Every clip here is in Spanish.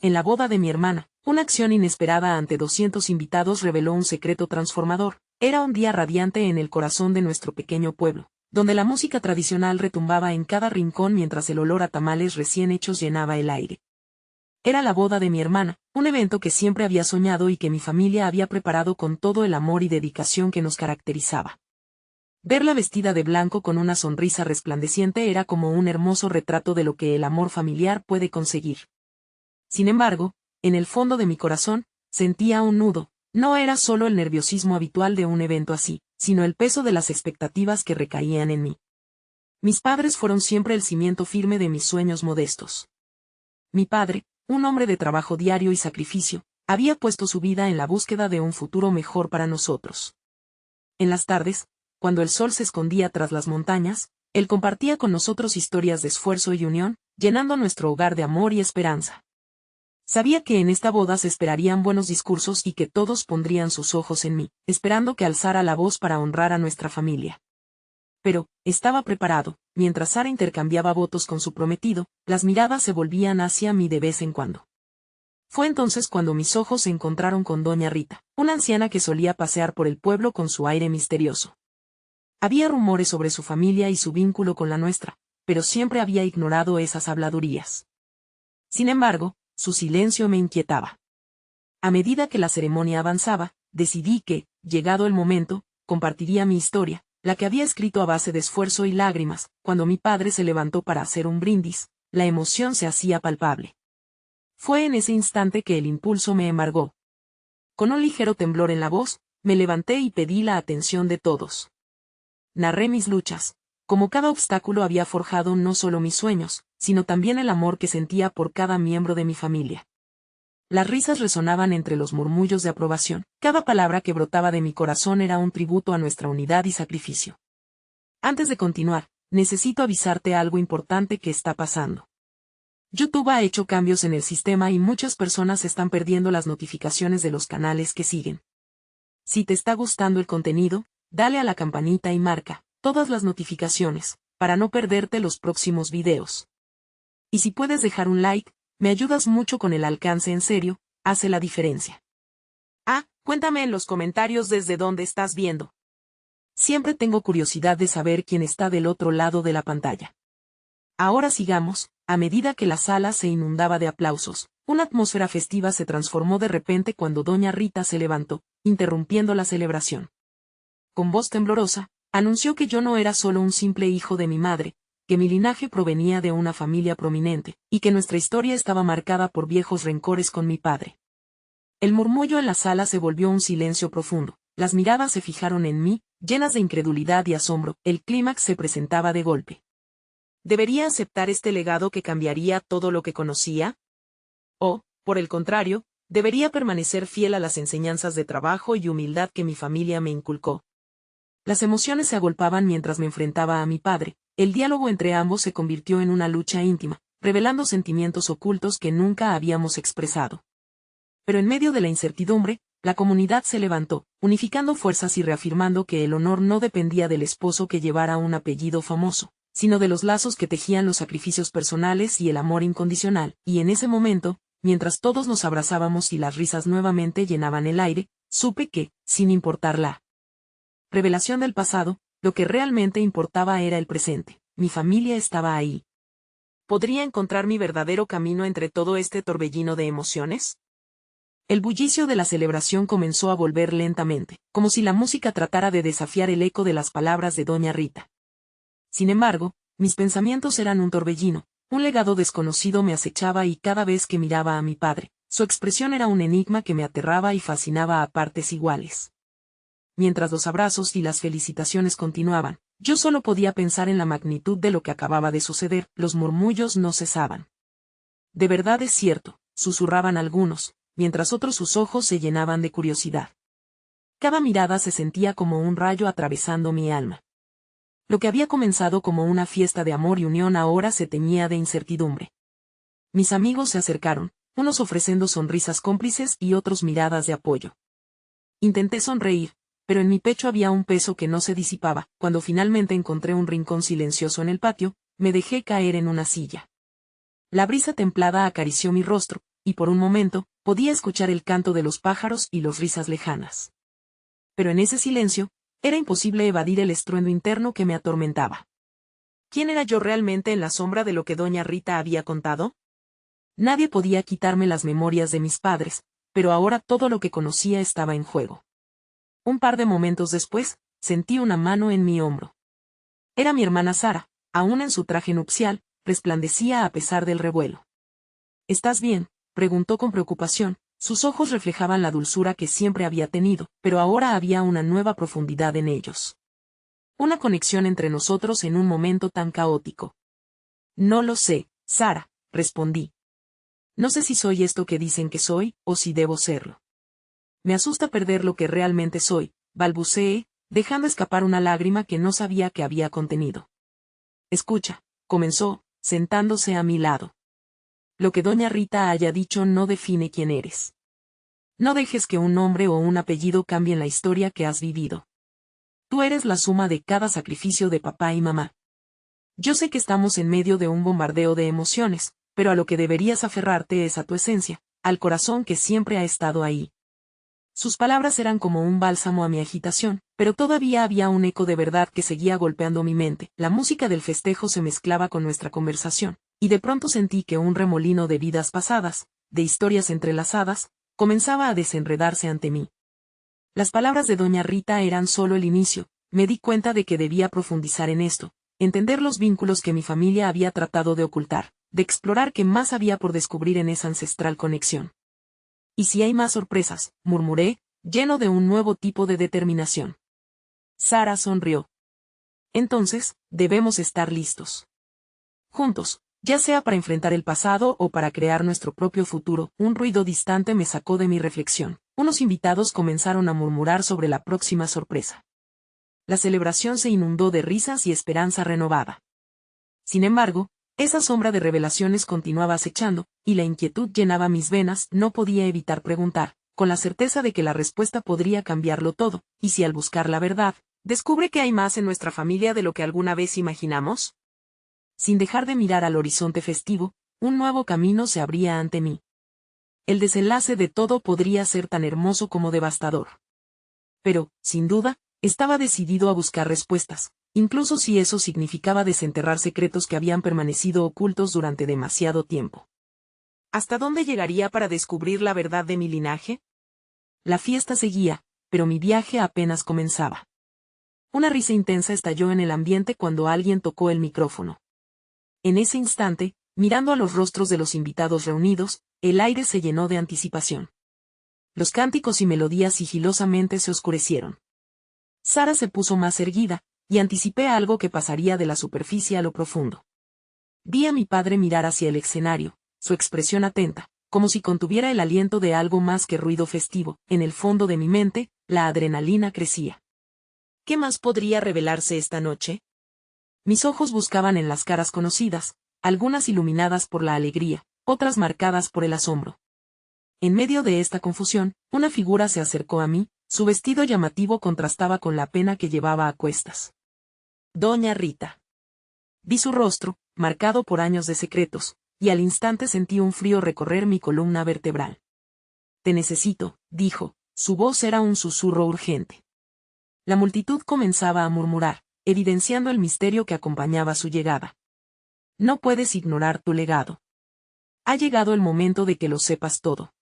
En la boda de mi hermana, una acción inesperada ante 200 invitados reveló un secreto transformador. Era un día radiante en el corazón de nuestro pequeño pueblo, donde la música tradicional retumbaba en cada rincón mientras el olor a tamales recién hechos llenaba el aire. Era la boda de mi hermana, un evento que siempre había soñado y que mi familia había preparado con todo el amor y dedicación que nos caracterizaba. Verla vestida de blanco con una sonrisa resplandeciente era como un hermoso retrato de lo que el amor familiar puede conseguir. Sin embargo, en el fondo de mi corazón, sentía un nudo. No era solo el nerviosismo habitual de un evento así, sino el peso de las expectativas que recaían en mí. Mis padres fueron siempre el cimiento firme de mis sueños modestos. Mi padre, un hombre de trabajo diario y sacrificio, había puesto su vida en la búsqueda de un futuro mejor para nosotros. En las tardes, cuando el sol se escondía tras las montañas, él compartía con nosotros historias de esfuerzo y unión, llenando nuestro hogar de amor y esperanza. Sabía que en esta boda se esperarían buenos discursos y que todos pondrían sus ojos en mí, esperando que alzara la voz para honrar a nuestra familia. Pero, estaba preparado. Mientras Sara intercambiaba votos con su prometido, las miradas se volvían hacia mí de vez en cuando. Fue entonces cuando mis ojos se encontraron con doña Rita, una anciana que solía pasear por el pueblo con su aire misterioso. Había rumores sobre su familia y su vínculo con la nuestra, pero siempre había ignorado esas habladurías. Sin embargo, su silencio me inquietaba. A medida que la ceremonia avanzaba, decidí que, llegado el momento, compartiría mi historia, la que había escrito a base de esfuerzo y lágrimas. Cuando mi padre se levantó para hacer un brindis, la emoción se hacía palpable. Fue en ese instante que el impulso me embargó. Con un ligero temblor en la voz, me levanté y pedí la atención de todos. Narré mis luchas. Como cada obstáculo había forjado no solo mis sueños, sino también el amor que sentía por cada miembro de mi familia. Las risas resonaban entre los murmullos de aprobación. Cada palabra que brotaba de mi corazón era un tributo a nuestra unidad y sacrificio. Antes de continuar, necesito avisarte algo importante que está pasando. YouTube ha hecho cambios en el sistema y muchas personas están perdiendo las notificaciones de los canales que siguen. Si te está gustando el contenido, dale a la campanita y marca todas las notificaciones, para no perderte los próximos videos. Y si puedes dejar un like, me ayudas mucho con el alcance, en serio, hace la diferencia. Cuéntame en los comentarios desde dónde estás viendo. Siempre tengo curiosidad de saber quién está del otro lado de la pantalla. Ahora sigamos. A medida que la sala se inundaba de aplausos, una atmósfera festiva se transformó de repente cuando doña Rita se levantó, interrumpiendo la celebración. Con voz temblorosa, anunció que yo no era solo un simple hijo de mi madre, que mi linaje provenía de una familia prominente, y que nuestra historia estaba marcada por viejos rencores con mi padre. El murmullo en la sala se volvió un silencio profundo, las miradas se fijaron en mí, llenas de incredulidad y asombro. El clímax se presentaba de golpe. ¿Debería aceptar este legado que cambiaría todo lo que conocía? ¿O, por el contrario, debería permanecer fiel a las enseñanzas de trabajo y humildad que mi familia me inculcó? Las emociones se agolpaban mientras me enfrentaba a mi padre. El diálogo entre ambos se convirtió en una lucha íntima, revelando sentimientos ocultos que nunca habíamos expresado. Pero en medio de la incertidumbre, la comunidad se levantó, unificando fuerzas y reafirmando que el honor no dependía del esposo que llevara un apellido famoso, sino de los lazos que tejían los sacrificios personales y el amor incondicional. Y en ese momento, mientras todos nos abrazábamos y las risas nuevamente llenaban el aire, supe que, sin importar la revelación del pasado, lo que realmente importaba era el presente. Mi familia estaba ahí. ¿Podría encontrar mi verdadero camino entre todo este torbellino de emociones? El bullicio de la celebración comenzó a volver lentamente, como si la música tratara de desafiar el eco de las palabras de doña Rita. Sin embargo, mis pensamientos eran un torbellino, un legado desconocido me acechaba y cada vez que miraba a mi padre, su expresión era un enigma que me aterraba y fascinaba a partes iguales. Mientras los abrazos y las felicitaciones continuaban, yo solo podía pensar en la magnitud de lo que acababa de suceder. Los murmullos no cesaban. «De verdad es cierto», susurraban algunos, mientras otros sus ojos se llenaban de curiosidad. Cada mirada se sentía como un rayo atravesando mi alma. Lo que había comenzado como una fiesta de amor y unión ahora se teñía de incertidumbre. Mis amigos se acercaron, unos ofreciendo sonrisas cómplices y otros miradas de apoyo. Intenté sonreír, pero en mi pecho había un peso que no se disipaba. Cuando finalmente encontré un rincón silencioso en el patio, me dejé caer en una silla. La brisa templada acarició mi rostro, y por un momento, podía escuchar el canto de los pájaros y las risas lejanas. Pero en ese silencio, era imposible evadir el estruendo interno que me atormentaba. ¿Quién era yo realmente en la sombra de lo que doña Rita había contado? Nadie podía quitarme las memorias de mis padres, pero ahora todo lo que conocía estaba en juego. Un par de momentos después, sentí una mano en mi hombro. Era mi hermana Sara, aún en su traje nupcial, resplandecía a pesar del revuelo. ¿Estás bien?, preguntó con preocupación. Sus ojos reflejaban la dulzura que siempre había tenido, pero ahora había una nueva profundidad en ellos. Una conexión entre nosotros en un momento tan caótico. No lo sé, Sara, respondí. No sé si soy esto que dicen que soy, o si debo serlo. Me asusta perder lo que realmente soy, balbuceé, dejando escapar una lágrima que no sabía que había contenido. Escucha, comenzó, sentándose a mi lado. Lo que doña Rita haya dicho no define quién eres. No dejes que un nombre o un apellido cambien la historia que has vivido. Tú eres la suma de cada sacrificio de papá y mamá. Yo sé que estamos en medio de un bombardeo de emociones, pero a lo que deberías aferrarte es a tu esencia, al corazón que siempre ha estado ahí. Sus palabras eran como un bálsamo a mi agitación, pero todavía había un eco de verdad que seguía golpeando mi mente. La música del festejo se mezclaba con nuestra conversación, y de pronto sentí que un remolino de vidas pasadas, de historias entrelazadas, comenzaba a desenredarse ante mí. Las palabras de doña Rita eran solo el inicio. Me di cuenta de que debía profundizar en esto, entender los vínculos que mi familia había tratado de ocultar, de explorar qué más había por descubrir en esa ancestral conexión. ¿Y si hay más sorpresas?, murmuré, lleno de un nuevo tipo de determinación. Sara sonrió. Entonces, debemos estar listos. Juntos, ya sea para enfrentar el pasado o para crear nuestro propio futuro. Un ruido distante me sacó de mi reflexión. Unos invitados comenzaron a murmurar sobre la próxima sorpresa. La celebración se inundó de risas y esperanza renovada. Sin embargo, esa sombra de revelaciones continuaba acechando, y la inquietud llenaba mis venas. No podía evitar preguntar, con la certeza de que la respuesta podría cambiarlo todo, y si al buscar la verdad, descubre que hay más en nuestra familia de lo que alguna vez imaginamos. Sin dejar de mirar al horizonte festivo, un nuevo camino se abría ante mí. El desenlace de todo podría ser tan hermoso como devastador. Pero, sin duda, estaba decidido a buscar respuestas, incluso si eso significaba desenterrar secretos que habían permanecido ocultos durante demasiado tiempo. ¿Hasta dónde llegaría para descubrir la verdad de mi linaje? La fiesta seguía, pero mi viaje apenas comenzaba. Una risa intensa estalló en el ambiente cuando alguien tocó el micrófono. En ese instante, mirando a los rostros de los invitados reunidos, el aire se llenó de anticipación. Los cánticos y melodías sigilosamente se oscurecieron. Sara se puso más erguida, y anticipé algo que pasaría de la superficie a lo profundo. Vi a mi padre mirar hacia el escenario, su expresión atenta, como si contuviera el aliento de algo más que ruido festivo. En el fondo de mi mente, la adrenalina crecía. ¿Qué más podría revelarse esta noche? Mis ojos buscaban en las caras conocidas, algunas iluminadas por la alegría, otras marcadas por el asombro. En medio de esta confusión, una figura se acercó a mí, su vestido llamativo contrastaba con la pena que llevaba a cuestas. Doña Rita. Vi su rostro, marcado por años de secretos, y al instante sentí un frío recorrer mi columna vertebral. Te necesito, dijo, su voz era un susurro urgente. La multitud comenzaba a murmurar, evidenciando el misterio que acompañaba su llegada. No puedes ignorar tu legado. Ha llegado el momento de que lo sepas todo.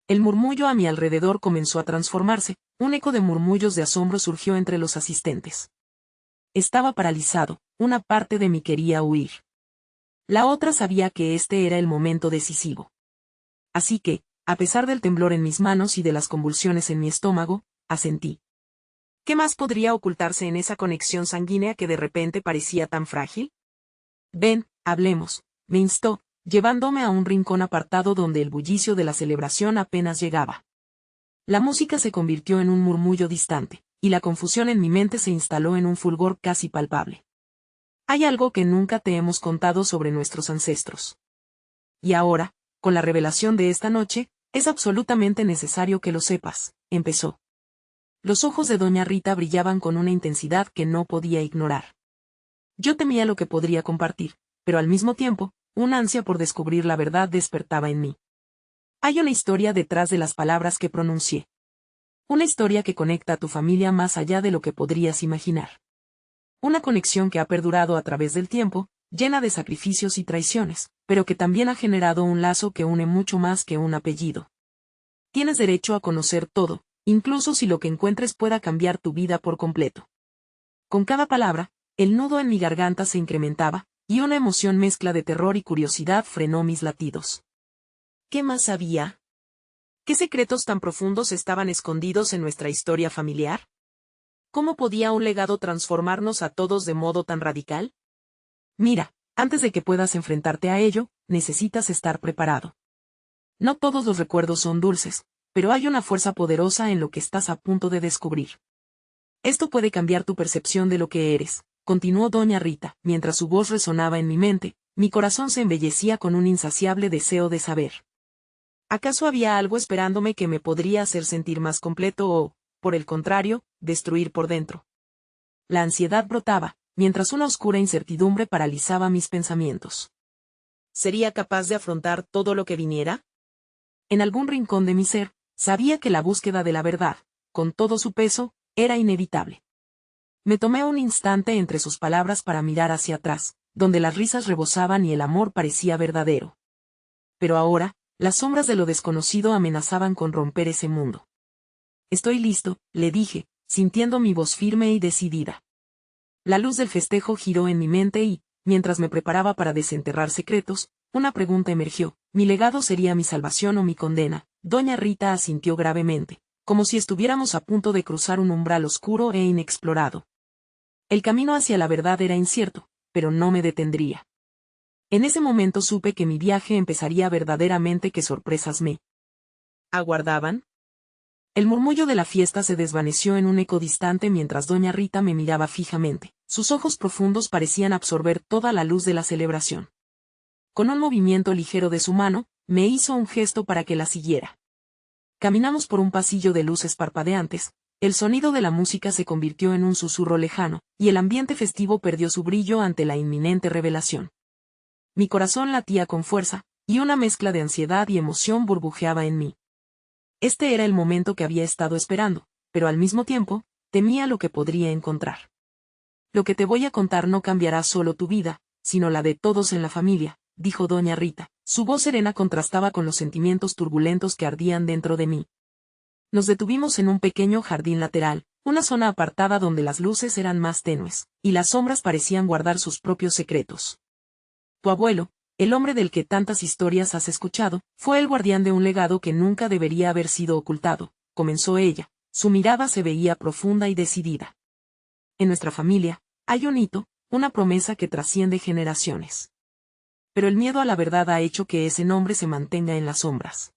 El murmullo a mi alrededor comenzó a transformarse, un eco de murmullos de asombro surgió entre los asistentes. Estaba paralizado, una parte de mí quería huir. La otra sabía que este era el momento decisivo. Así que, a pesar del temblor en mis manos y de las convulsiones en mi estómago, asentí. ¿Qué más podría ocultarse en esa conexión sanguínea que de repente parecía tan frágil? Ven, hablemos, me instó, llevándome a un rincón apartado donde el bullicio de la celebración apenas llegaba. La música se convirtió en un murmullo distante, y la confusión en mi mente se instaló en un fulgor casi palpable. Hay algo que nunca te hemos contado sobre nuestros ancestros. Y ahora, con la revelación de esta noche, es absolutamente necesario que lo sepas, empezó. Los ojos de doña Rita brillaban con una intensidad que no podía ignorar. Yo temía lo que podría compartir, pero al mismo tiempo, una ansia por descubrir la verdad despertaba en mí. Hay una historia detrás de las palabras que pronuncié. Una historia que conecta a tu familia más allá de lo que podrías imaginar. Una conexión que ha perdurado a través del tiempo, llena de sacrificios y traiciones, pero que también ha generado un lazo que une mucho más que un apellido. Tienes derecho a conocer todo, incluso si lo que encuentres pueda cambiar tu vida por completo. Con cada palabra, el nudo en mi garganta se incrementaba, y una emoción mezcla de terror y curiosidad frenó mis latidos. ¿Qué más sabía? ¿Qué secretos tan profundos estaban escondidos en nuestra historia familiar? ¿Cómo podía un legado transformarnos a todos de modo tan radical? Mira, antes de que puedas enfrentarte a ello, necesitas estar preparado. No todos los recuerdos son dulces, pero hay una fuerza poderosa en lo que estás a punto de descubrir. Esto puede cambiar tu percepción de lo que eres, continuó doña Rita, mientras su voz resonaba en mi mente, mi corazón se embellecía con un insaciable deseo de saber. ¿Acaso había algo esperándome que me podría hacer sentir más completo o, por el contrario, destruir por dentro? La ansiedad brotaba, mientras una oscura incertidumbre paralizaba mis pensamientos. ¿Sería capaz de afrontar todo lo que viniera? En algún rincón de mi ser, sabía que la búsqueda de la verdad, con todo su peso, era inevitable. Me tomé un instante entre sus palabras para mirar hacia atrás, donde las risas rebosaban y el amor parecía verdadero. Pero ahora, las sombras de lo desconocido amenazaban con romper ese mundo. Estoy listo, le dije, sintiendo mi voz firme y decidida. La luz del festejo giró en mi mente y, mientras me preparaba para desenterrar secretos, una pregunta emergió: ¿mi legado sería mi salvación o mi condena? Doña Rita asintió gravemente, como si estuviéramos a punto de cruzar un umbral oscuro e inexplorado. El camino hacia la verdad era incierto, pero no me detendría. En ese momento supe que mi viaje empezaría verdaderamente. ¿Qué sorpresas me aguardaban? El murmullo de la fiesta se desvaneció en un eco distante mientras doña Rita me miraba fijamente. Sus ojos profundos parecían absorber toda la luz de la celebración. Con un movimiento ligero de su mano, me hizo un gesto para que la siguiera. Caminamos por un pasillo de luces parpadeantes, el sonido de la música se convirtió en un susurro lejano, y el ambiente festivo perdió su brillo ante la inminente revelación. Mi corazón latía con fuerza, y una mezcla de ansiedad y emoción burbujeaba en mí. Este era el momento que había estado esperando, pero al mismo tiempo, temía lo que podría encontrar. Lo que te voy a contar no cambiará solo tu vida, sino la de todos en la familia, dijo doña Rita. Su voz serena contrastaba con los sentimientos turbulentos que ardían dentro de mí. Nos detuvimos en un pequeño jardín lateral, una zona apartada donde las luces eran más tenues, y las sombras parecían guardar sus propios secretos. Tu abuelo, el hombre del que tantas historias has escuchado, fue el guardián de un legado que nunca debería haber sido ocultado, comenzó ella, su mirada se veía profunda y decidida. En nuestra familia, hay un hito, una promesa que trasciende generaciones. Pero el miedo a la verdad ha hecho que ese nombre se mantenga en las sombras.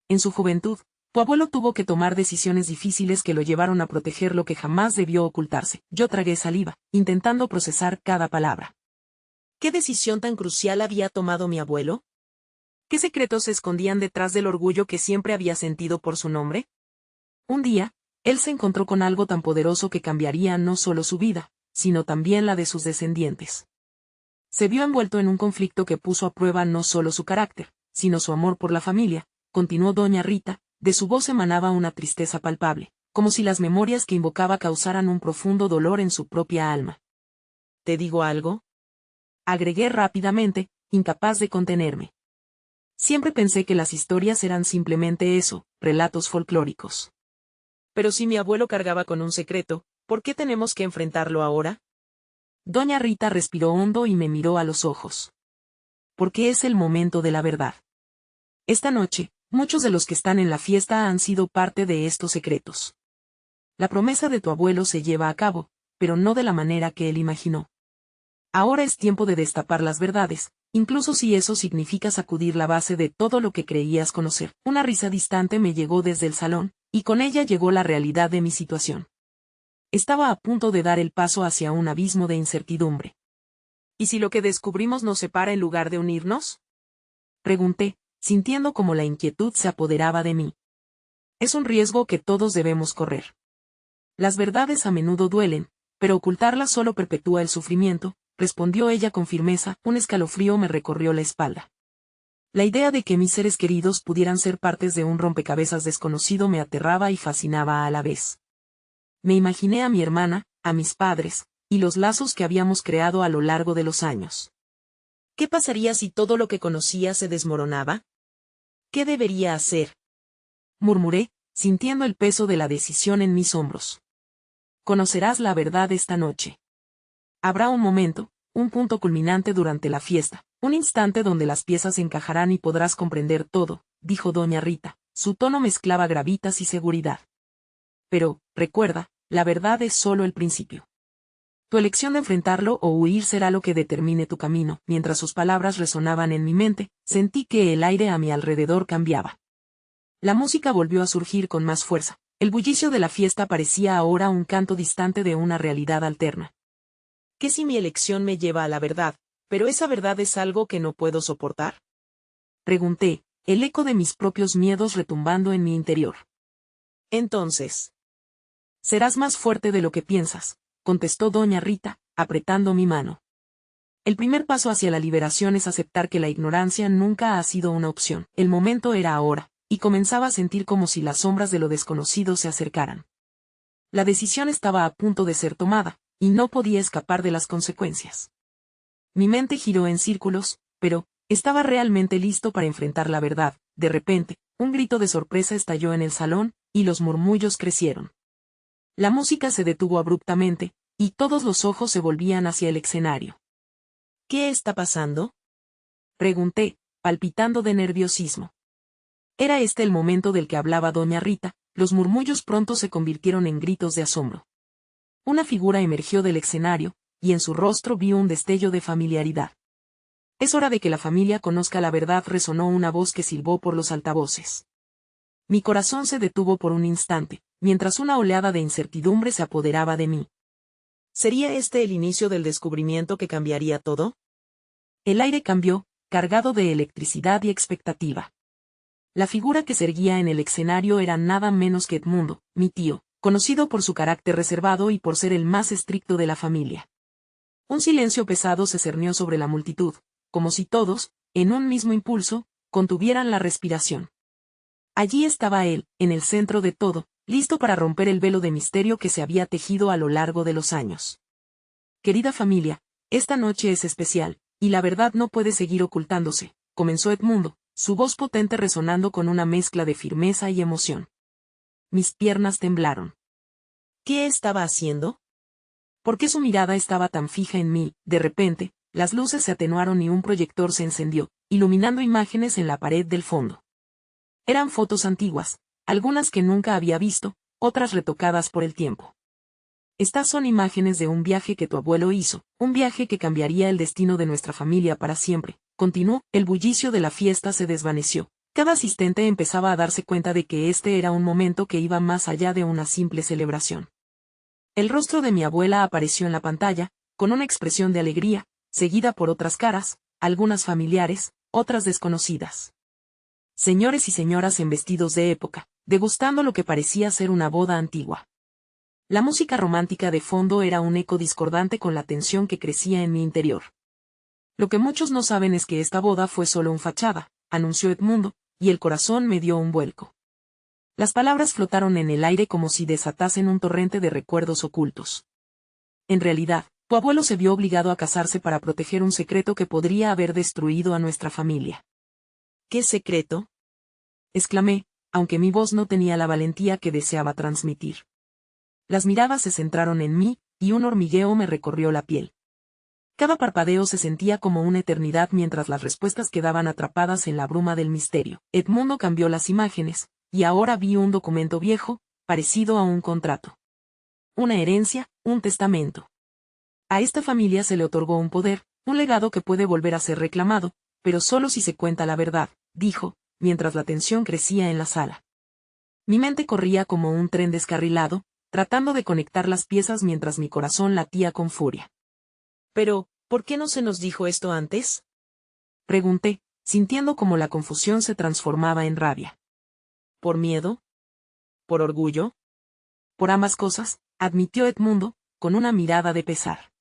En su juventud, tu abuelo tuvo que tomar decisiones difíciles que lo llevaron a proteger lo que jamás debió ocultarse. Yo tragué saliva, intentando procesar cada palabra. ¿Qué decisión tan crucial había tomado mi abuelo? ¿Qué secretos se escondían detrás del orgullo que siempre había sentido por su nombre? Un día, él se encontró con algo tan poderoso que cambiaría no solo su vida, sino también la de sus descendientes. Se vio envuelto en un conflicto que puso a prueba no solo su carácter, sino su amor por la familia, continuó doña Rita, de su voz emanaba una tristeza palpable, como si las memorias que invocaba causaran un profundo dolor en su propia alma. ¿Te digo algo?, agregué rápidamente, incapaz de contenerme. Siempre pensé que las historias eran simplemente eso, relatos folclóricos. Pero si mi abuelo cargaba con un secreto, ¿por qué tenemos que enfrentarlo ahora? Doña Rita respiró hondo y me miró a los ojos. Porque es el momento de la verdad. Esta noche, muchos de los que están en la fiesta han sido parte de estos secretos. La promesa de tu abuelo se lleva a cabo, pero no de la manera que él imaginó. Ahora es tiempo de destapar las verdades, incluso si eso significa sacudir la base de todo lo que creías conocer. Una risa distante me llegó desde el salón, y con ella llegó la realidad de mi situación. Estaba a punto de dar el paso hacia un abismo de incertidumbre. ¿Y si lo que descubrimos nos separa en lugar de unirnos?, pregunté, sintiendo como la inquietud se apoderaba de mí. Es un riesgo que todos debemos correr. Las verdades a menudo duelen, pero ocultarlas solo perpetúa el sufrimiento, respondió ella con firmeza. Un escalofrío me recorrió la espalda. La idea de que mis seres queridos pudieran ser partes de un rompecabezas desconocido me aterraba y fascinaba a la vez. Me imaginé a mi hermana, a mis padres, y los lazos que habíamos creado a lo largo de los años. ¿Qué pasaría si todo lo que conocía se desmoronaba? ¿Qué debería hacer? Murmuré, sintiendo el peso de la decisión en mis hombros. Conocerás la verdad esta noche. Habrá un momento, un punto culminante durante la fiesta, un instante donde las piezas encajarán y podrás comprender todo, dijo doña Rita. Su tono mezclaba gravitas y seguridad. Pero, recuerda, la verdad es solo el principio. Tu elección de enfrentarlo o huir será lo que determine tu camino. Mientras sus palabras resonaban en mi mente, sentí que el aire a mi alrededor cambiaba. La música volvió a surgir con más fuerza. El bullicio de la fiesta parecía ahora un canto distante de una realidad alterna. ¿Qué si mi elección me lleva a la verdad, pero esa verdad es algo que no puedo soportar? Pregunté, el eco de mis propios miedos retumbando en mi interior. Entonces, serás más fuerte de lo que piensas, contestó doña Rita, apretando mi mano. El primer paso hacia la liberación es aceptar que la ignorancia nunca ha sido una opción. El momento era ahora, y comenzaba a sentir como si las sombras de lo desconocido se acercaran. La decisión estaba a punto de ser tomada, y no podía escapar de las consecuencias. Mi mente giró en círculos, pero, estaba realmente listo para enfrentar la verdad. De repente, un grito de sorpresa estalló en el salón, y los murmullos crecieron. La música se detuvo abruptamente, y todos los ojos se volvían hacia el escenario. ¿Qué está pasando? Pregunté, palpitando de nerviosismo. Era este el momento del que hablaba doña Rita. Los murmullos pronto se convirtieron en gritos de asombro. Una figura emergió del escenario, y en su rostro vi un destello de familiaridad. Es hora de que la familia conozca la verdad, resonó una voz que silbó por los altavoces. Mi corazón se detuvo por un instante, mientras una oleada de incertidumbre se apoderaba de mí. ¿Sería este el inicio del descubrimiento que cambiaría todo? El aire cambió, cargado de electricidad y expectativa. La figura que se erguía en el escenario era nada menos que Edmundo, mi tío, conocido por su carácter reservado y por ser el más estricto de la familia. Un silencio pesado se cernió sobre la multitud, como si todos, en un mismo impulso, contuvieran la respiración. Allí estaba él, en el centro de todo, listo para romper el velo de misterio que se había tejido a lo largo de los años. Querida familia, esta noche es especial, y la verdad no puede seguir ocultándose, comenzó Edmundo, su voz potente resonando con una mezcla de firmeza y emoción. Mis piernas temblaron. ¿Qué estaba haciendo? ¿Por qué su mirada estaba tan fija en mí? De repente, las luces se atenuaron y un proyector se encendió, iluminando imágenes en la pared del fondo. Eran fotos antiguas, algunas que nunca había visto, otras retocadas por el tiempo. Estas son imágenes de un viaje que tu abuelo hizo, un viaje que cambiaría el destino de nuestra familia para siempre. Continuó, el bullicio de la fiesta se desvaneció. Cada asistente empezaba a darse cuenta de que este era un momento que iba más allá de una simple celebración. El rostro de mi abuela apareció en la pantalla, con una expresión de alegría, seguida por otras caras, algunas familiares, otras desconocidas. Señores y señoras en vestidos de época, degustando lo que parecía ser una boda antigua. La música romántica de fondo era un eco discordante con la tensión que crecía en mi interior. Lo que muchos no saben es que esta boda fue solo un fachada, anunció Edmundo, y el corazón me dio un vuelco. Las palabras flotaron en el aire como si desatasen un torrente de recuerdos ocultos. En realidad, tu abuelo se vio obligado a casarse para proteger un secreto que podría haber destruido a nuestra familia. ¿Qué secreto? Exclamé, aunque mi voz no tenía la valentía que deseaba transmitir. Las miradas se centraron en mí, y un hormigueo me recorrió la piel. Cada parpadeo se sentía como una eternidad mientras las respuestas quedaban atrapadas en la bruma del misterio. Edmundo cambió las imágenes, y ahora vi un documento viejo, parecido a un contrato. Una herencia, un testamento. A esta familia se le otorgó un poder, un legado que puede volver a ser reclamado, pero solo si se cuenta la verdad, dijo, mientras la tensión crecía en la sala. Mi mente corría como un tren descarrilado, tratando de conectar las piezas mientras mi corazón latía con furia. Pero, ¿por qué no se nos dijo esto antes? Pregunté, sintiendo como la confusión se transformaba en rabia. ¿Por miedo? ¿Por orgullo? Por ambas cosas, admitió Edmundo, con una mirada de pesar.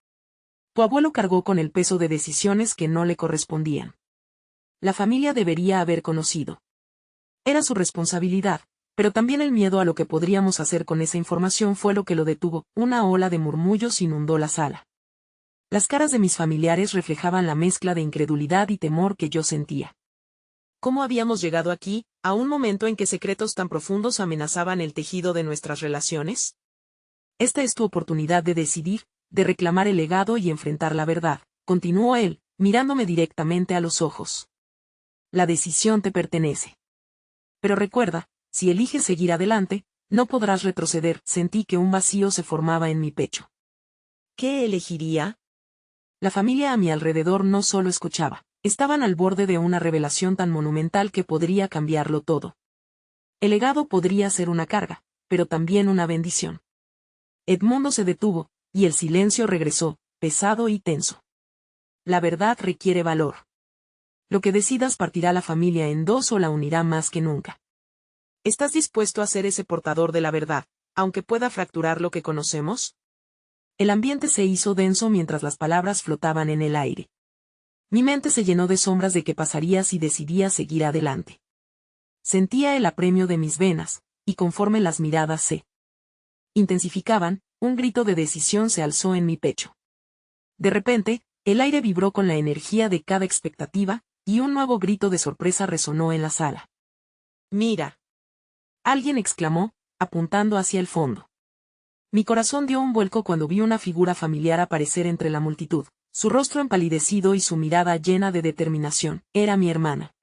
Tu abuelo cargó con el peso de decisiones que no le correspondían. La familia debería haber conocido. Era su responsabilidad, pero también el miedo a lo que podríamos hacer con esa información fue lo que lo detuvo. Una ola de murmullos inundó la sala. Las caras de mis familiares reflejaban la mezcla de incredulidad y temor que yo sentía. ¿Cómo habíamos llegado aquí, a un momento en que secretos tan profundos amenazaban el tejido de nuestras relaciones? Esta es tu oportunidad de decidir, de reclamar el legado y enfrentar la verdad, continuó él, mirándome directamente a los ojos. La decisión te pertenece. Pero recuerda, si eliges seguir adelante, no podrás retroceder. Sentí que un vacío se formaba en mi pecho. ¿Qué elegiría? La familia a mi alrededor no solo escuchaba, estaban al borde de una revelación tan monumental que podría cambiarlo todo. El legado podría ser una carga, pero también una bendición. Edmundo se detuvo, y el silencio regresó, pesado y tenso. La verdad requiere valor. Lo que decidas partirá la familia en dos o la unirá más que nunca. ¿Estás dispuesto a ser ese portador de la verdad, aunque pueda fracturar lo que conocemos? El ambiente se hizo denso mientras las palabras flotaban en el aire. Mi mente se llenó de sombras de qué pasaría si decidía seguir adelante. Sentía el apremio de mis venas, y conforme las miradas se intensificaban, un grito de decisión se alzó en mi pecho. De repente, el aire vibró con la energía de cada expectativa, y un nuevo grito de sorpresa resonó en la sala. «Mira», alguien exclamó, apuntando hacia el fondo. Mi corazón dio un vuelco cuando vi una figura familiar aparecer entre la multitud, su rostro empalidecido y su mirada llena de determinación. Era mi hermana.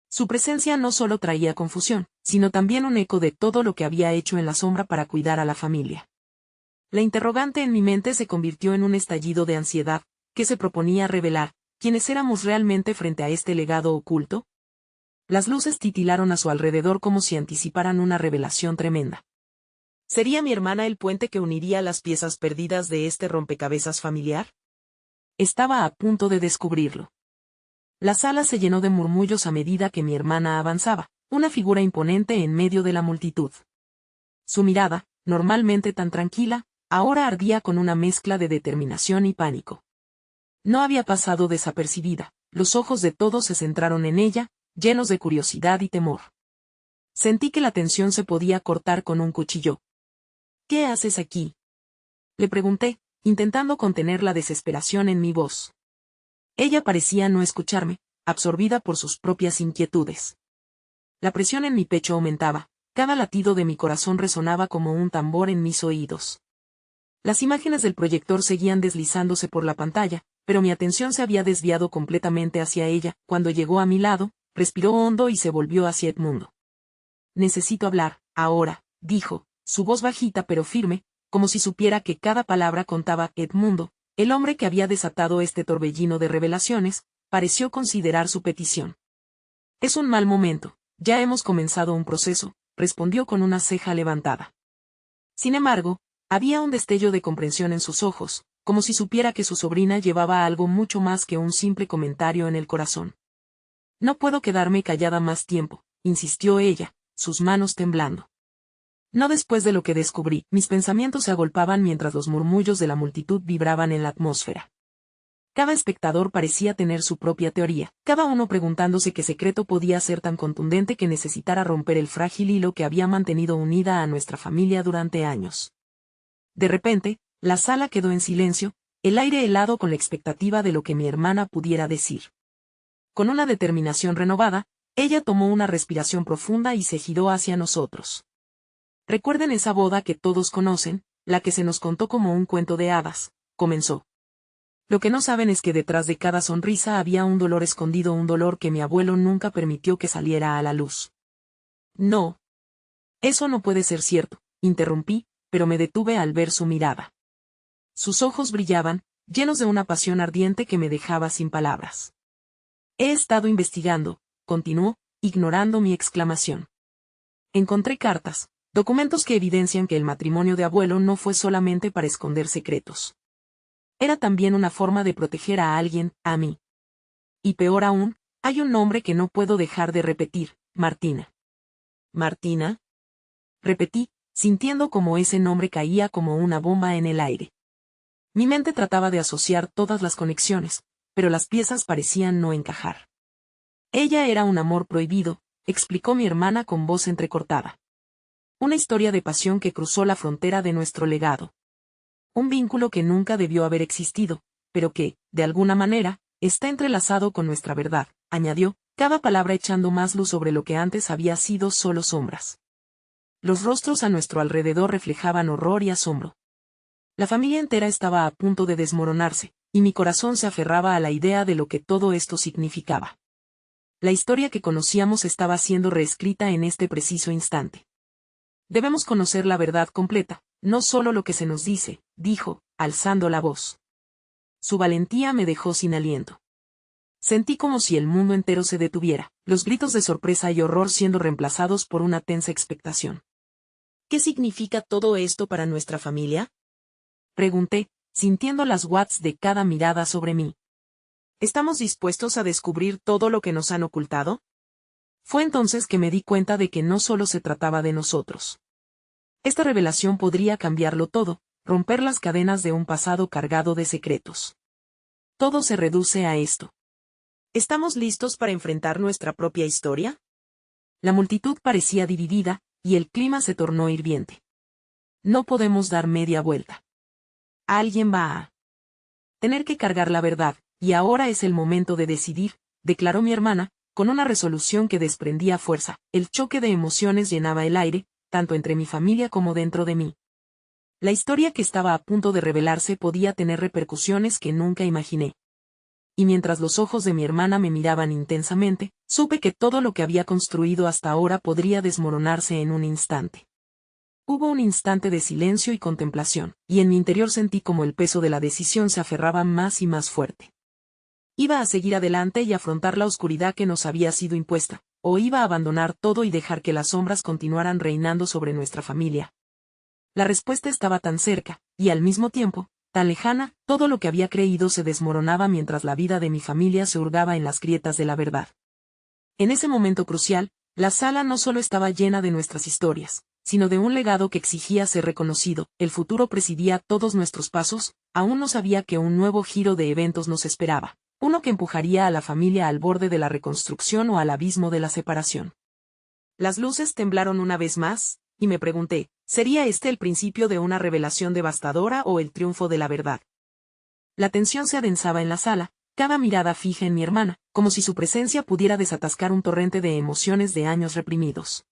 Su presencia no solo traía confusión, sino también un eco de todo lo que había hecho en la sombra para cuidar a la familia. La interrogante en mi mente se convirtió en un estallido de ansiedad, que se proponía revelar, ¿quiénes éramos realmente frente a este legado oculto? Las luces titilaron a su alrededor como si anticiparan una revelación tremenda. ¿Sería mi hermana el puente que uniría las piezas perdidas de este rompecabezas familiar? Estaba a punto de descubrirlo. La sala se llenó de murmullos a medida que mi hermana avanzaba, una figura imponente en medio de la multitud. Su mirada, normalmente tan tranquila, ahora ardía con una mezcla de determinación y pánico. No había pasado desapercibida, los ojos de todos se centraron en ella, llenos de curiosidad y temor. Sentí que la tensión se podía cortar con un cuchillo. ¿Qué haces aquí?, le pregunté, intentando contener la desesperación en mi voz. Ella parecía no escucharme, absorbida por sus propias inquietudes. La presión en mi pecho aumentaba, cada latido de mi corazón resonaba como un tambor en mis oídos. Las imágenes del proyector seguían deslizándose por la pantalla, pero mi atención se había desviado completamente hacia ella. Cuando llegó a mi lado, respiró hondo y se volvió hacia Edmundo. «Necesito hablar, ahora», dijo, su voz bajita pero firme, como si supiera que cada palabra contaba. Edmundo, el hombre que había desatado este torbellino de revelaciones, pareció considerar su petición. «Es un mal momento, ya hemos comenzado un proceso», respondió con una ceja levantada. Sin embargo, había un destello de comprensión en sus ojos, como si supiera que su sobrina llevaba algo mucho más que un simple comentario en el corazón. «No puedo quedarme callada más tiempo», insistió ella, sus manos temblando. No después de lo que descubrí. Mis pensamientos se agolpaban mientras los murmullos de la multitud vibraban en la atmósfera. Cada espectador parecía tener su propia teoría, cada uno preguntándose qué secreto podía ser tan contundente que necesitara romper el frágil hilo que había mantenido unida a nuestra familia durante años. De repente, la sala quedó en silencio, el aire helado con la expectativa de lo que mi hermana pudiera decir. Con una determinación renovada, ella tomó una respiración profunda y se giró hacia nosotros. «Recuerden esa boda que todos conocen, la que se nos contó como un cuento de hadas», comenzó. «Lo que no saben es que detrás de cada sonrisa había un dolor escondido, un dolor que mi abuelo nunca permitió que saliera a la luz». «No. Eso no puede ser cierto», interrumpí, pero me detuve al ver su mirada. Sus ojos brillaban, llenos de una pasión ardiente que me dejaba sin palabras. «He estado investigando», continuó, ignorando mi exclamación. «Encontré cartas, documentos que evidencian que el matrimonio de abuelo no fue solamente para esconder secretos. Era también una forma de proteger a alguien, a mí. Y peor aún, hay un nombre que no puedo dejar de repetir, Martina». «¿Martina?», repetí, sintiendo como ese nombre caía como una bomba en el aire. Mi mente trataba de asociar todas las conexiones, pero las piezas parecían no encajar. Ella era un amor prohibido, explicó mi hermana con voz entrecortada. Una historia de pasión que cruzó la frontera de nuestro legado. Un vínculo que nunca debió haber existido, pero que, de alguna manera, está entrelazado con nuestra verdad, añadió, cada palabra echando más luz sobre lo que antes había sido solo sombras. Los rostros a nuestro alrededor reflejaban horror y asombro. La familia entera estaba a punto de desmoronarse, y mi corazón se aferraba a la idea de lo que todo esto significaba. La historia que conocíamos estaba siendo reescrita en este preciso instante. Debemos conocer la verdad completa, no solo lo que se nos dice, dijo, alzando la voz. Su valentía me dejó sin aliento. Sentí como si el mundo entero se detuviera, los gritos de sorpresa y horror siendo reemplazados por una tensa expectación. ¿Qué significa todo esto para nuestra familia? Pregunté, sintiendo las watts de cada mirada sobre mí. ¿Estamos dispuestos a descubrir todo lo que nos han ocultado? Fue entonces que me di cuenta de que no solo se trataba de nosotros. Esta revelación podría cambiarlo todo, romper las cadenas de un pasado cargado de secretos. Todo se reduce a esto. ¿Estamos listos para enfrentar nuestra propia historia? La multitud parecía dividida, y el clima se tornó hirviente. No podemos dar media vuelta. Alguien va a tener que cargar la verdad, y ahora es el momento de decidir, declaró mi hermana, con una resolución que desprendía fuerza. El choque de emociones llenaba el aire, tanto entre mi familia como dentro de mí. La historia que estaba a punto de revelarse podía tener repercusiones que nunca imaginé. Y mientras los ojos de mi hermana me miraban intensamente, supe que todo lo que había construido hasta ahora podría desmoronarse en un instante. Hubo un instante de silencio y contemplación, y en mi interior sentí como el peso de la decisión se aferraba más y más fuerte. ¿Iba a seguir adelante y afrontar la oscuridad que nos había sido impuesta, o iba a abandonar todo y dejar que las sombras continuaran reinando sobre nuestra familia? La respuesta estaba tan cerca, y al mismo tiempo, tan lejana, todo lo que había creído se desmoronaba mientras la vida de mi familia se hurgaba en las grietas de la verdad. En ese momento crucial, la sala no solo estaba llena de nuestras historias, sino de un legado que exigía ser reconocido. El futuro presidía todos nuestros pasos, aún no sabía que un nuevo giro de eventos nos esperaba, uno que empujaría a la familia al borde de la reconstrucción o al abismo de la separación. Las luces temblaron una vez más, y me pregunté, ¿sería este el principio de una revelación devastadora o el triunfo de la verdad? La tensión se adensaba en la sala, cada mirada fija en mi hermana, como si su presencia pudiera desatascar un torrente de emociones de años reprimidos.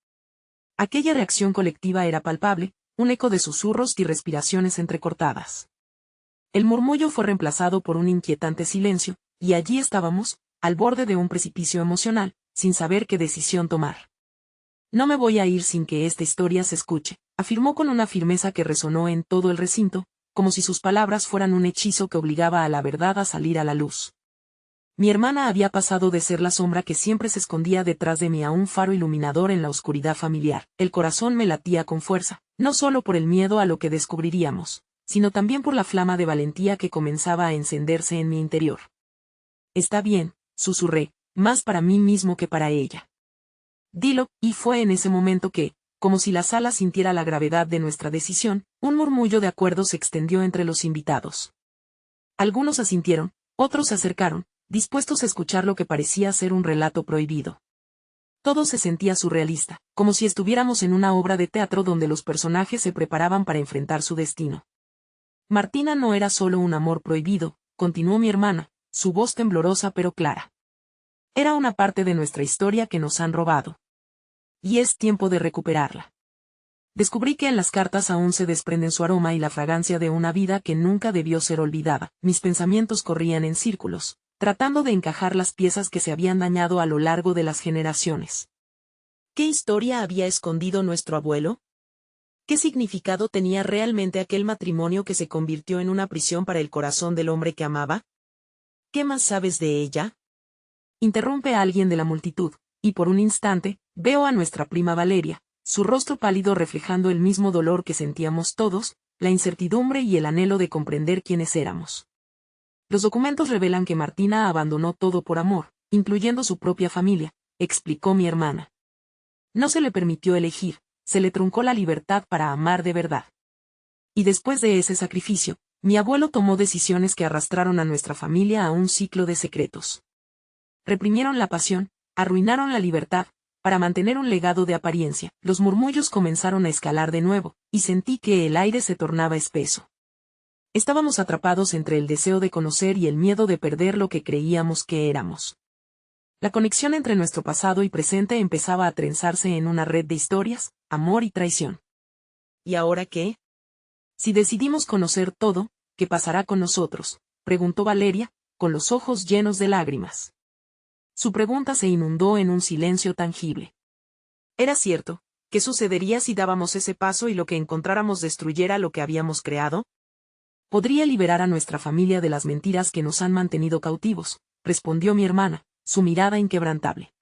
Aquella reacción colectiva era palpable, un eco de susurros y respiraciones entrecortadas. El murmullo fue reemplazado por un inquietante silencio, y allí estábamos, al borde de un precipicio emocional, sin saber qué decisión tomar. No me voy a ir sin que esta historia se escuche, afirmó con una firmeza que resonó en todo el recinto, como si sus palabras fueran un hechizo que obligaba a la verdad a salir a la luz. Mi hermana había pasado de ser la sombra que siempre se escondía detrás de mí a un faro iluminador en la oscuridad familiar. El corazón me latía con fuerza, no solo por el miedo a lo que descubriríamos, sino también por la flama de valentía que comenzaba a encenderse en mi interior. Está bien, susurré, más para mí mismo que para ella. Dilo, y fue en ese momento que, como si la sala sintiera la gravedad de nuestra decisión, un murmullo de acuerdo se extendió entre los invitados. Algunos asintieron, otros se acercaron, dispuestos a escuchar lo que parecía ser un relato prohibido. Todo se sentía surrealista, como si estuviéramos en una obra de teatro donde los personajes se preparaban para enfrentar su destino. Martina no era solo un amor prohibido, continuó mi hermana, su voz temblorosa pero clara. Era una parte de nuestra historia que nos han robado. Y es tiempo de recuperarla. Descubrí que en las cartas aún se desprenden su aroma y la fragancia de una vida que nunca debió ser olvidada. Mis pensamientos corrían en círculos, tratando de encajar las piezas que se habían dañado a lo largo de las generaciones. ¿Qué historia había escondido nuestro abuelo? ¿Qué significado tenía realmente aquel matrimonio que se convirtió en una prisión para el corazón del hombre que amaba? ¿Qué más sabes de ella? Interrumpe a alguien de la multitud, y por un instante, veo a nuestra prima Valeria, su rostro pálido reflejando el mismo dolor que sentíamos todos, la incertidumbre y el anhelo de comprender quiénes éramos. Los documentos revelan que Martina abandonó todo por amor, incluyendo su propia familia, explicó mi hermana. No se le permitió elegir, se le truncó la libertad para amar de verdad. Y después de ese sacrificio, mi abuelo tomó decisiones que arrastraron a nuestra familia a un ciclo de secretos. Reprimieron la pasión, Arruinaron la libertad, para mantener un legado de apariencia. Los murmullos comenzaron a escalar de nuevo, y sentí que el aire se tornaba espeso. Estábamos atrapados entre el deseo de conocer y el miedo de perder lo que creíamos que éramos. La conexión entre nuestro pasado y presente empezaba a trenzarse en una red de historias, amor y traición. ¿Y ahora qué? Si decidimos conocer todo, ¿qué pasará con nosotros?, preguntó Valeria, con los ojos llenos de lágrimas. Su pregunta se inundó en un silencio tangible. Era cierto, ¿qué sucedería si dábamos ese paso y lo que encontráramos destruyera lo que habíamos creado? Podría liberar a nuestra familia de las mentiras que nos han mantenido cautivos, respondió mi hermana, su mirada inquebrantable.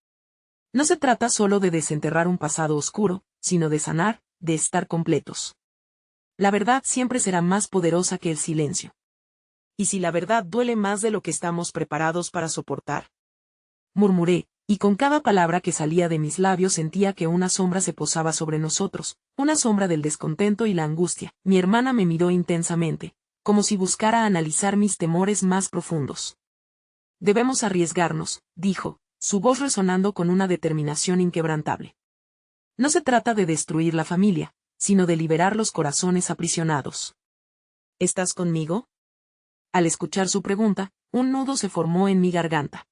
No se trata solo de desenterrar un pasado oscuro, sino de sanar, de estar completos. La verdad siempre será más poderosa que el silencio. ¿Y si la verdad duele más de lo que estamos preparados para soportar? Murmuré, y con cada palabra que salía de mis labios sentía que una sombra se posaba sobre nosotros, una sombra del descontento y la angustia. Mi hermana me miró intensamente, como si buscara analizar mis temores más profundos. Debemos arriesgarnos, dijo, su voz resonando con una determinación inquebrantable. No se trata de destruir la familia, sino de liberar los corazones aprisionados. ¿Estás conmigo? Al escuchar su pregunta, un nudo se formó en mi garganta.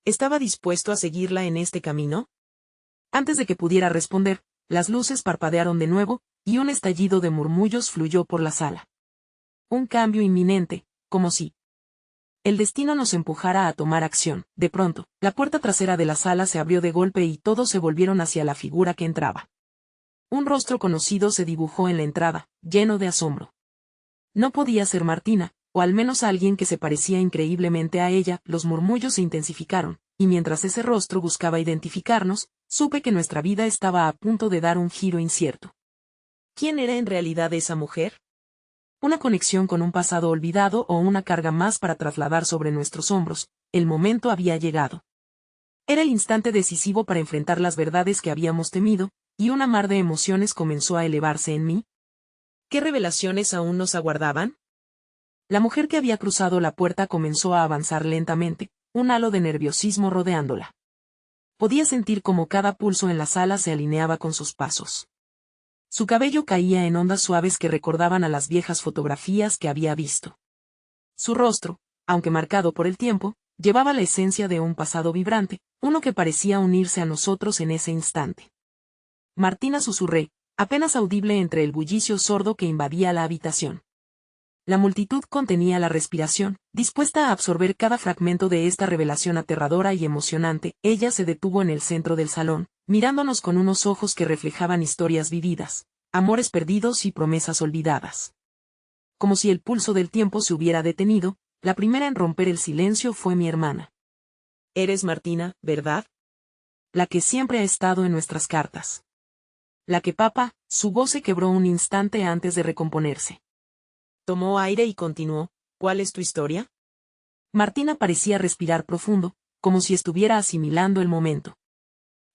¿Estaba dispuesto a seguirla en este camino? Antes de que pudiera responder, las luces parpadearon de nuevo, y un estallido de murmullos fluyó por la sala. Un cambio inminente, como si el destino nos empujara a tomar acción. De pronto, la puerta trasera de la sala se abrió de golpe y todos se volvieron hacia la figura que entraba. Un rostro conocido se dibujó en la entrada, lleno de asombro. No podía ser Martina, o al menos alguien que se parecía increíblemente a ella. Los murmullos se intensificaron, y mientras ese rostro buscaba identificarnos, supe que nuestra vida estaba a punto de dar un giro incierto. ¿Quién era en realidad esa mujer? ¿Una conexión con un pasado olvidado o una carga más para trasladar sobre nuestros hombros? El momento había llegado. Era el instante decisivo para enfrentar las verdades que habíamos temido, y una mar de emociones comenzó a elevarse en mí. ¿Qué revelaciones aún nos aguardaban? La mujer que había cruzado la puerta comenzó a avanzar lentamente, un halo de nerviosismo rodeándola. Podía sentir cómo cada pulso en la sala se alineaba con sus pasos. Su cabello caía en ondas suaves que recordaban a las viejas fotografías que había visto. Su rostro, aunque marcado por el tiempo, llevaba la esencia de un pasado vibrante, uno que parecía unirse a nosotros en ese instante. Martina, susurré, apenas audible entre el bullicio sordo que invadía la habitación. La multitud contenía la respiración, dispuesta a absorber cada fragmento de esta revelación aterradora y emocionante. Ella se detuvo en el centro del salón, mirándonos con unos ojos que reflejaban historias vividas, amores perdidos y promesas olvidadas. Como si el pulso del tiempo se hubiera detenido, la primera en romper el silencio fue mi hermana. Eres Martina, ¿verdad? La que siempre ha estado en nuestras cartas. La que papá, su voz se quebró un instante antes de recomponerse. Tomó aire y continuó, ¿cuál es tu historia? Martina parecía respirar profundo, como si estuviera asimilando el momento.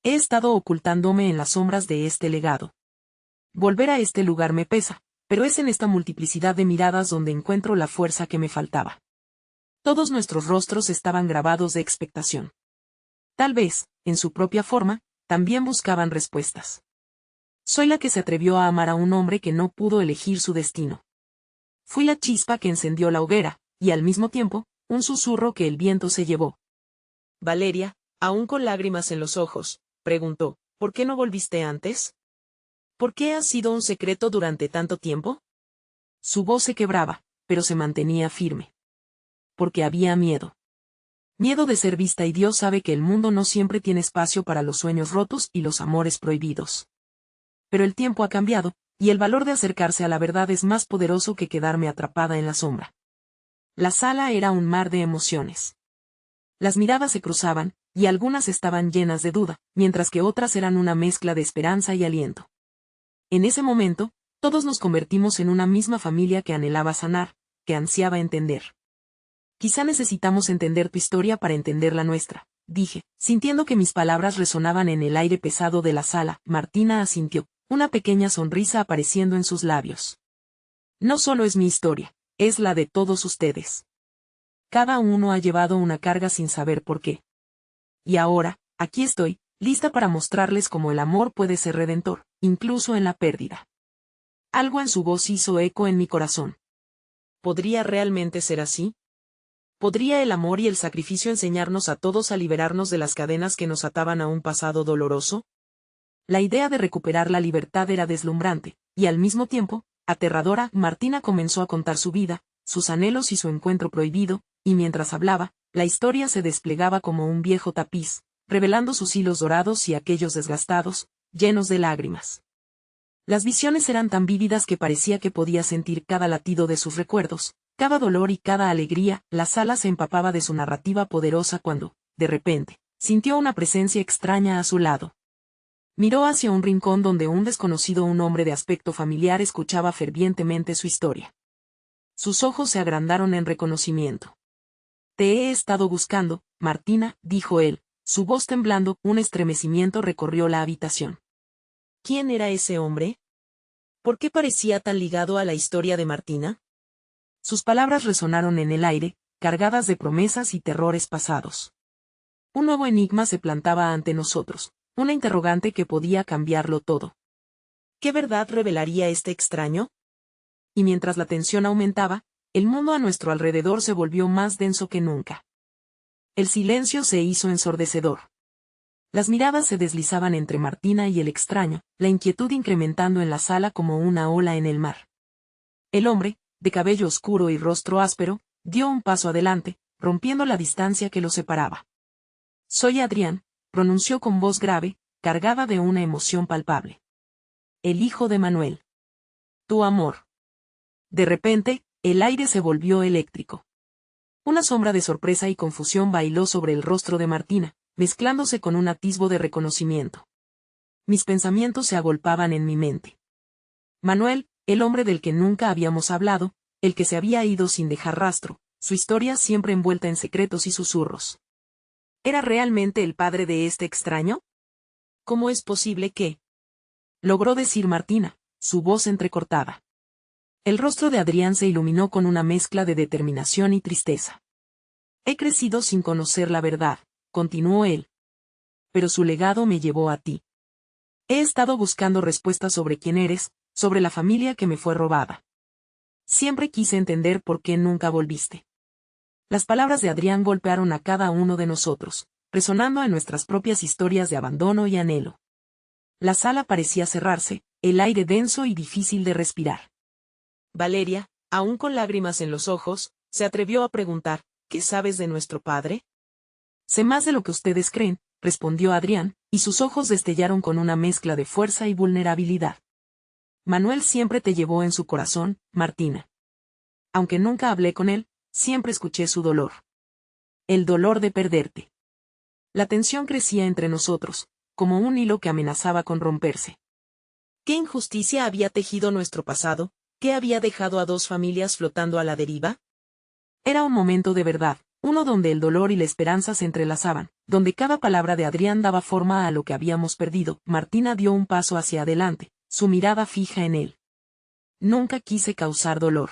He estado ocultándome en las sombras de este legado. Volver a este lugar me pesa, pero es en esta multiplicidad de miradas donde encuentro la fuerza que me faltaba. Todos nuestros rostros estaban grabados de expectación. Tal vez, en su propia forma, también buscaban respuestas. Soy la que se atrevió a amar a un hombre que no pudo elegir su destino. Fui la chispa que encendió la hoguera, y al mismo tiempo, un susurro que el viento se llevó. Valeria, aún con lágrimas en los ojos, preguntó, ¿por qué no volviste antes? ¿Por qué ha sido un secreto durante tanto tiempo? Su voz se quebraba, pero se mantenía firme. Porque había miedo. Miedo de ser vista, y Dios sabe que el mundo no siempre tiene espacio para los sueños rotos y los amores prohibidos. Pero el tiempo ha cambiado, y el valor de acercarse a la verdad es más poderoso que quedarme atrapada en la sombra. La sala era un mar de emociones. Las miradas se cruzaban, y algunas estaban llenas de duda, mientras que otras eran una mezcla de esperanza y aliento. En ese momento, todos nos convertimos en una misma familia que anhelaba sanar, que ansiaba entender. Quizá necesitamos entender tu historia para entender la nuestra, dije, sintiendo que mis palabras resonaban en el aire pesado de la sala. Martina asintió, una pequeña sonrisa apareciendo en sus labios. No solo es mi historia, es la de todos ustedes. Cada uno ha llevado una carga sin saber por qué. Y ahora, aquí estoy, lista para mostrarles cómo el amor puede ser redentor, incluso en la pérdida. Algo en su voz hizo eco en mi corazón. ¿Podría realmente ser así? ¿Podría el amor y el sacrificio enseñarnos a todos a liberarnos de las cadenas que nos ataban a un pasado doloroso? La idea de recuperar la libertad era deslumbrante, y al mismo tiempo, aterradora. Martina comenzó a contar su vida, sus anhelos y su encuentro prohibido, y mientras hablaba, la historia se desplegaba como un viejo tapiz, revelando sus hilos dorados y aquellos desgastados, llenos de lágrimas. Las visiones eran tan vívidas que parecía que podía sentir cada latido de sus recuerdos, cada dolor y cada alegría. La sala se empapaba de su narrativa poderosa cuando, de repente, sintió una presencia extraña a su lado. Miró hacia un rincón donde un hombre de aspecto familiar escuchaba fervientemente su historia. Sus ojos se agrandaron en reconocimiento. Te he estado buscando, Martina, dijo él, su voz temblando. Un estremecimiento recorrió la habitación. ¿Quién era ese hombre? ¿Por qué parecía tan ligado a la historia de Martina? Sus palabras resonaron en el aire, cargadas de promesas y terrores pasados. Un nuevo enigma se plantaba ante nosotros, una interrogante que podía cambiarlo todo. ¿Qué verdad revelaría este extraño? Y mientras la tensión aumentaba, el mundo a nuestro alrededor se volvió más denso que nunca. El silencio se hizo ensordecedor. Las miradas se deslizaban entre Martina y el extraño, la inquietud incrementando en la sala como una ola en el mar. El hombre, de cabello oscuro y rostro áspero, dio un paso adelante, rompiendo la distancia que los separaba. Soy Adrián, pronunció con voz grave, cargada de una emoción palpable. El hijo de Manuel. Tu amor. De repente, el aire se volvió eléctrico. Una sombra de sorpresa y confusión bailó sobre el rostro de Martina, mezclándose con un atisbo de reconocimiento. Mis pensamientos se agolpaban en mi mente. Manuel, el hombre del que nunca habíamos hablado, el que se había ido sin dejar rastro, su historia siempre envuelta en secretos y susurros. ¿Era realmente el padre de este extraño? ¿Cómo es posible que? Logró decir Martina, su voz entrecortada. El rostro de Adrián se iluminó con una mezcla de determinación y tristeza. He crecido sin conocer la verdad, continuó él. Pero su legado me llevó a ti. He estado buscando respuestas sobre quién eres, sobre la familia que me fue robada. Siempre quise entender por qué nunca volviste. Las palabras de Adrián golpearon a cada uno de nosotros, resonando en nuestras propias historias de abandono y anhelo. La sala parecía cerrarse, el aire denso y difícil de respirar. Valeria, aún con lágrimas en los ojos, se atrevió a preguntar, ¿qué sabes de nuestro padre? Sé más de lo que ustedes creen, respondió Adrián, y sus ojos destellaron con una mezcla de fuerza y vulnerabilidad. Manuel siempre te llevó en su corazón, Martina. Aunque nunca hablé con él, siempre escuché su dolor. El dolor de perderte. La tensión crecía entre nosotros, como un hilo que amenazaba con romperse. ¿Qué injusticia había tejido nuestro pasado? ¿Qué había dejado a dos familias flotando a la deriva? Era un momento de verdad, uno donde el dolor y la esperanza se entrelazaban, donde cada palabra de Adrián daba forma a lo que habíamos perdido. Martina dio un paso hacia adelante, su mirada fija en él. Nunca quise causar dolor.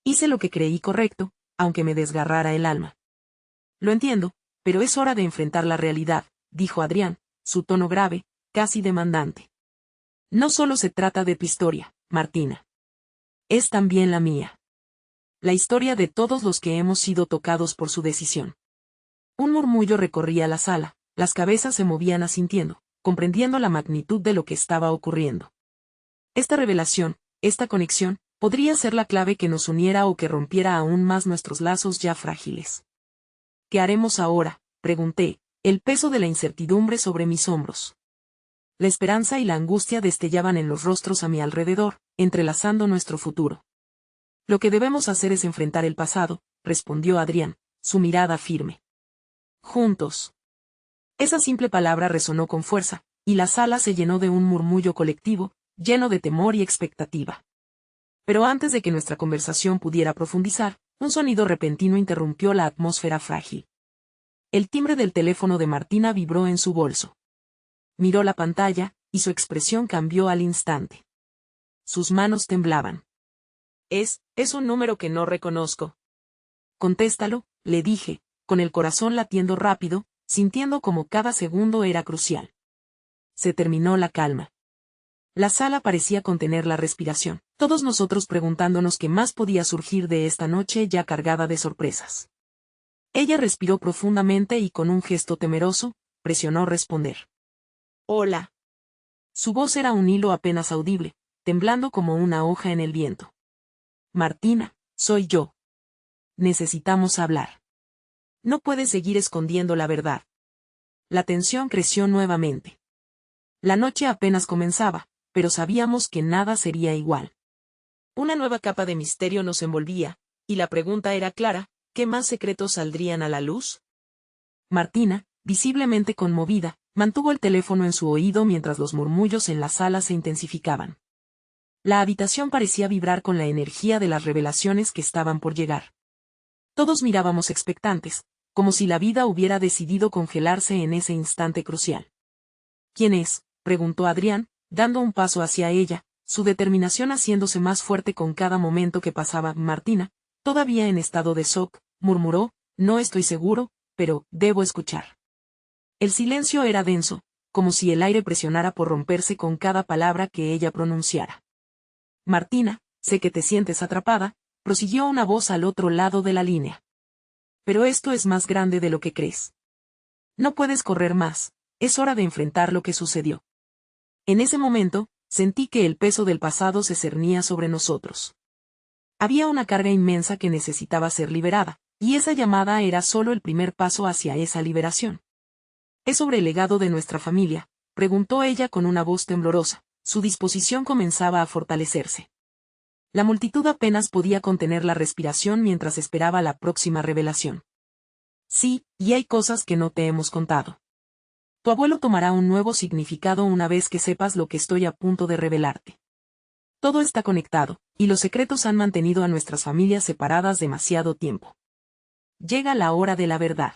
Hice lo que creí correcto, aunque me desgarrara el alma. Lo entiendo, pero es hora de enfrentar la realidad, dijo Adrián, su tono grave, casi demandante. No solo se trata de tu historia, Martina. Es también la mía. La historia de todos los que hemos sido tocados por su decisión. Un murmullo recorría la sala, las cabezas se movían asintiendo, comprendiendo la magnitud de lo que estaba ocurriendo. Esta revelación, esta conexión, podría ser la clave que nos uniera o que rompiera aún más nuestros lazos ya frágiles. ¿Qué haremos ahora?, pregunté, el peso de la incertidumbre sobre mis hombros. La esperanza y la angustia destellaban en los rostros a mi alrededor, entrelazando nuestro futuro. Lo que debemos hacer es enfrentar el pasado, respondió Adrián, su mirada firme. Juntos. Esa simple palabra resonó con fuerza, y la sala se llenó de un murmullo colectivo, lleno de temor y expectativa. Pero antes de que nuestra conversación pudiera profundizar, un sonido repentino interrumpió la atmósfera frágil. El timbre del teléfono de Martina vibró en su bolso. Miró la pantalla, y su expresión cambió al instante. Sus manos temblaban. Es un número que no reconozco. Contéstalo, le dije, con el corazón latiendo rápido, sintiendo como cada segundo era crucial. Se terminó la calma. La sala parecía contener la respiración, todos nosotros preguntándonos qué más podía surgir de esta noche ya cargada de sorpresas. Ella respiró profundamente y con un gesto temeroso, presionó responder. Hola. Su voz era un hilo apenas audible, temblando como una hoja en el viento. Martina, soy yo. Necesitamos hablar. No puedes seguir escondiendo la verdad. La tensión creció nuevamente. La noche apenas comenzaba, pero sabíamos que nada sería igual. Una nueva capa de misterio nos envolvía, y la pregunta era clara, ¿qué más secretos saldrían a la luz? Martina, visiblemente conmovida, mantuvo el teléfono en su oído mientras los murmullos en la sala se intensificaban. La habitación parecía vibrar con la energía de las revelaciones que estaban por llegar. Todos mirábamos expectantes, como si la vida hubiera decidido congelarse en ese instante crucial. ¿Quién es?, preguntó Adrián, dando un paso hacia ella, su determinación haciéndose más fuerte con cada momento que pasaba. Martina, todavía en estado de shock, murmuró, no estoy seguro, pero debo escuchar. El silencio era denso, como si el aire presionara por romperse con cada palabra que ella pronunciara. Martina, sé que te sientes atrapada, prosiguió una voz al otro lado de la línea. Pero esto es más grande de lo que crees. No puedes correr más, es hora de enfrentar lo que sucedió. En ese momento, sentí que el peso del pasado se cernía sobre nosotros. Había una carga inmensa que necesitaba ser liberada, y esa llamada era solo el primer paso hacia esa liberación. ¿Es sobre el legado de nuestra familia?, preguntó ella con una voz temblorosa. Su disposición comenzaba a fortalecerse. La multitud apenas podía contener la respiración mientras esperaba la próxima revelación. Sí, y hay cosas que no te hemos contado. Tu abuelo tomará un nuevo significado una vez que sepas lo que estoy a punto de revelarte. Todo está conectado, y los secretos han mantenido a nuestras familias separadas demasiado tiempo. Llega la hora de la verdad.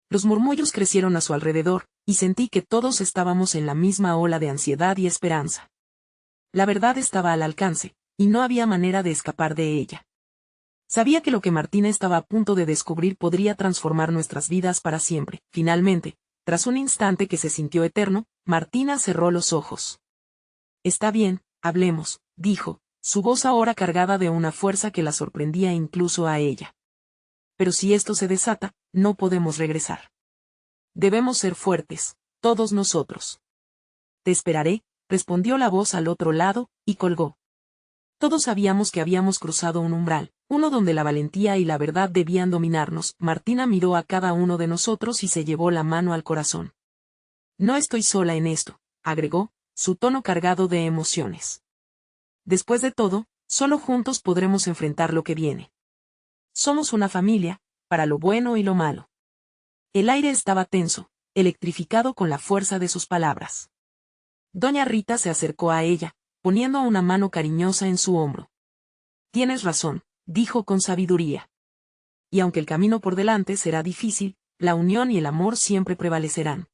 Los murmullos crecieron a su alrededor, y sentí que todos estábamos en la misma ola de ansiedad y esperanza. La verdad estaba al alcance, y no había manera de escapar de ella. Sabía que lo que Martina estaba a punto de descubrir podría transformar nuestras vidas para siempre. Finalmente, tras un instante que se sintió eterno, Martina cerró los ojos. Está bien, hablemos, dijo, su voz ahora cargada de una fuerza que la sorprendía incluso a ella. Pero si esto se desata, no podemos regresar. Debemos ser fuertes, todos nosotros. Te esperaré, respondió la voz al otro lado, y colgó. Todos sabíamos que habíamos cruzado un umbral, uno donde la valentía y la verdad debían dominarnos. Martina miró a cada uno de nosotros y se llevó la mano al corazón. No estoy sola en esto, agregó, su tono cargado de emociones. Después de todo, solo juntos podremos enfrentar lo que viene. Somos una familia, para lo bueno y lo malo. El aire estaba tenso, electrificado con la fuerza de sus palabras. Doña Rita se acercó a ella, poniendo una mano cariñosa en su hombro. Tienes razón, dijo con sabiduría. Y aunque el camino por delante será difícil, la unión y el amor siempre prevalecerán.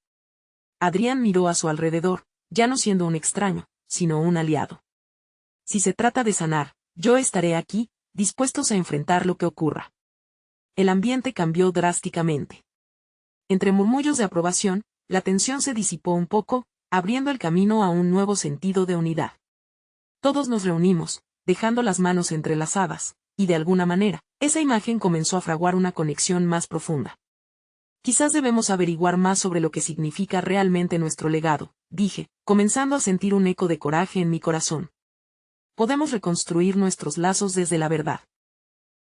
Adrián miró a su alrededor, ya no siendo un extraño, sino un aliado. Si se trata de sanar, yo estaré aquí, dispuestos a enfrentar lo que ocurra. El ambiente cambió drásticamente. Entre murmullos de aprobación, la tensión se disipó un poco, abriendo el camino a un nuevo sentido de unidad. Todos nos reunimos, dejando las manos entrelazadas, y de alguna manera, esa imagen comenzó a fraguar una conexión más profunda. Quizás debemos averiguar más sobre lo que significa realmente nuestro legado, dije, comenzando a sentir un eco de coraje en mi corazón. Podemos reconstruir nuestros lazos desde la verdad.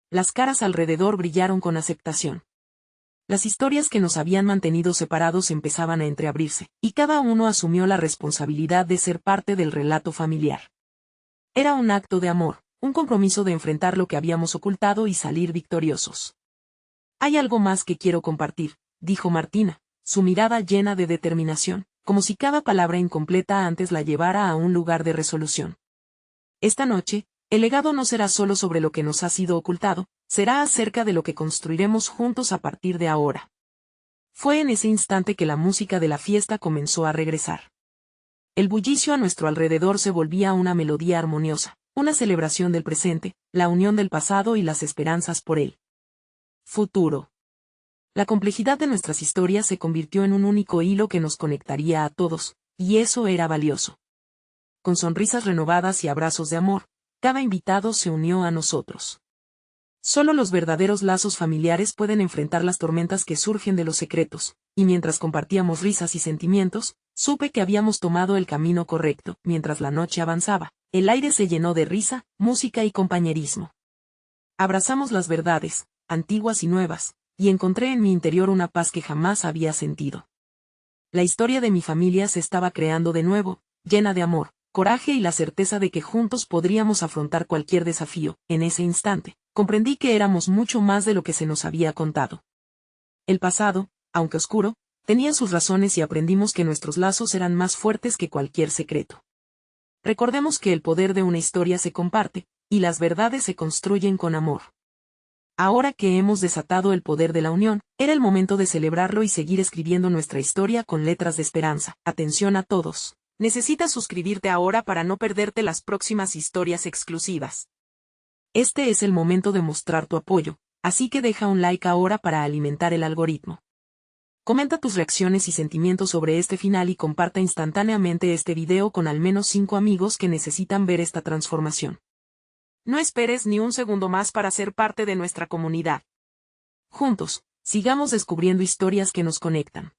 Las caras alrededor brillaron con aceptación. Las historias que nos habían mantenido separados empezaban a entreabrirse, y cada uno asumió la responsabilidad de ser parte del relato familiar. Era un acto de amor, un compromiso de enfrentar lo que habíamos ocultado y salir victoriosos. Hay algo más que quiero compartir, dijo Martina, su mirada llena de determinación, como si cada palabra incompleta antes la llevara a un lugar de resolución. Esta noche, el legado no será solo sobre lo que nos ha sido ocultado, será acerca de lo que construiremos juntos a partir de ahora. Fue en ese instante que la música de la fiesta comenzó a regresar. El bullicio a nuestro alrededor se volvía una melodía armoniosa, una celebración del presente, la unión del pasado y las esperanzas por él. Futuro. La complejidad de nuestras historias se convirtió en un único hilo que nos conectaría a todos, y eso era valioso. Con sonrisas renovadas y abrazos de amor, cada invitado se unió a nosotros. Solo los verdaderos lazos familiares pueden enfrentar las tormentas que surgen de los secretos, y mientras compartíamos risas y sentimientos, supe que habíamos tomado el camino correcto. Mientras la noche avanzaba, el aire se llenó de risa, música y compañerismo. Abrazamos las verdades, antiguas y nuevas, y encontré en mi interior una paz que jamás había sentido. La historia de mi familia se estaba creando de nuevo, llena de amor, coraje y la certeza de que juntos podríamos afrontar cualquier desafío. En ese instante, comprendí que éramos mucho más de lo que se nos había contado. El pasado, aunque oscuro, tenía sus razones y aprendimos que nuestros lazos eran más fuertes que cualquier secreto. Recordemos que el poder de una historia se comparte, y las verdades se construyen con amor. Ahora que hemos desatado el poder de la unión, era el momento de celebrarlo y seguir escribiendo nuestra historia con letras de esperanza. Atención a todos. Necesitas suscribirte ahora para no perderte las próximas historias exclusivas. Este es el momento de mostrar tu apoyo, así que deja un like ahora para alimentar el algoritmo. Comenta tus reacciones y sentimientos sobre este final y comparta instantáneamente este video con al menos 5 amigos que necesitan ver esta transformación. No esperes ni un segundo más para ser parte de nuestra comunidad. Juntos, sigamos descubriendo historias que nos conectan.